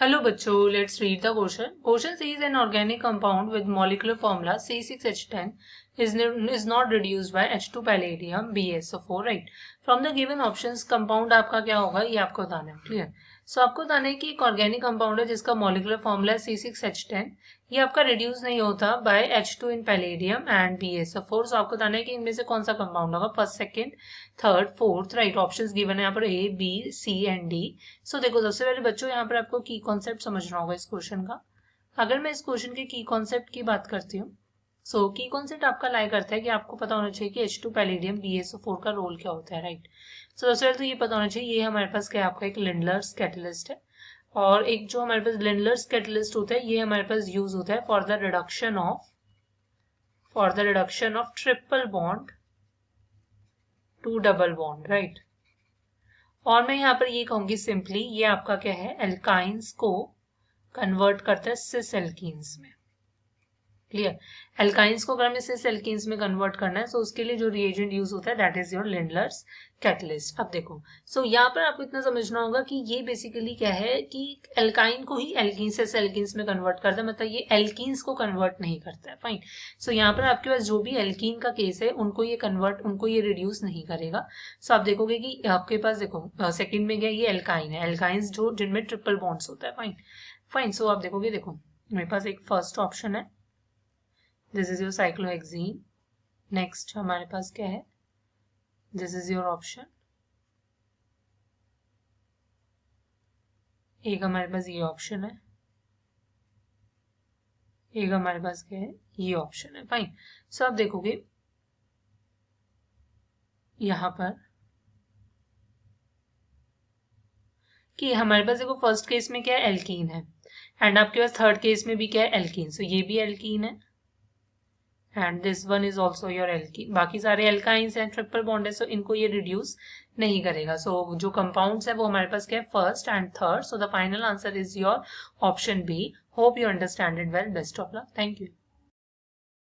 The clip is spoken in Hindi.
Hello बच्चों, let's read the question. Question says an organic compound with molecular formula C6H10 is not reduced by H2 palladium BSO4, right? From the given options compound आपका क्या होगा ये आपको बताना है. क्लियर. सो आपको बताना है कि एक ऑर्गेनिक कंपाउंड है जिसका मॉलिकुलर फॉर्मूला है C6H10. ये आपका रिड्यूस नहीं होता by H2 in palladium and BSO4. So आपको बताना है कि इनमें से कौन सा कंपाउंड होगा, first, second, third, fourth, right. Options given है यहाँ पर A, B, C and D. सो देखो सबसे पहले बच्चों यहाँ पर आपको की कॉन्सेप्ट समझना होगा इस क्वेश्चन का. अगर मैं इस क्वेश्चन के की कॉन्सेप्ट की बात करती हूँ, सो की कॉन्सेप्ट आपका लाई करता है कि आपको पता होना चाहिए कि H2 पैलेडियम BSO4 का रोल क्या होता है, राइट. सो सबसे पहले तो ये पता होना चाहिए ये हमारे पास क्या है, आपका एक लिंडलर्स कैटलिस्ट है. और एक जो हमारे पास लिंडलर्स कैटलिस्ट होता है ये हमारे पास यूज होता है for the reduction of triple bond to double bond, right. और मैं यहाँ पर ये कहूंगी सिंपली ये आपका क्या है, एल्काइंस को कन्वर्ट करता है सिस एल्कीन्स में. क्लियर. एल्काइंस को अगर हमें सिस एल्कीन्स में कन्वर्ट करना है तो उसके लिए जो रिएजेंट यूज होता है that is your Lindlar's catalyst. अब देखो सो यहाँ पर आपको इतना समझना होगा कि ये बेसिकली क्या है कि एल्काइन को ही एल्कीन सिस एल्कीन्स में कन्वर्ट करता है, मतलब ये एल्कीन्स को कन्वर्ट नहीं करता है. फाइन. सो यहाँ पर आपके पास जो भी एल्कीन का केस है उनको ये रिड्यूस नहीं करेगा. सो आप देखोगे कि आपके पास देखो सेकंड में क्या ये एल्काइन है, एल्काइंस जो जिनमें ट्रिपल बॉन्ड्स होता है. Fine fine. सो आप देखोगे, देखो मेरे पास एक फर्स्ट ऑप्शन है, this is your cyclohexene. Next हमारे पास क्या है, दिस इज योर ऑप्शन. एक हमारे पास ये ऑप्शन है, एक हमारे पास क्या है, ये ऑप्शन है. फाइन. सो आप देखोगे यहां पर कि हमारे पास देखो फर्स्ट केस में क्या है, एल्कीन है. एंड आपके पास थर्ड केस में भी क्या है, एल्कीन. सो ये भी एल्कीन है and this one is also your alkene. बाकी सारे एल्काइंस हैं, ट्रिपल बॉन्ड है, सो इनको ये रिड्यूस नहीं करेगा. सो जो कंपाउंड्स है वो हमारे पास क्या है, first and third. So the final answer is your option B. Hope you understand it well. Best of luck. Thank you.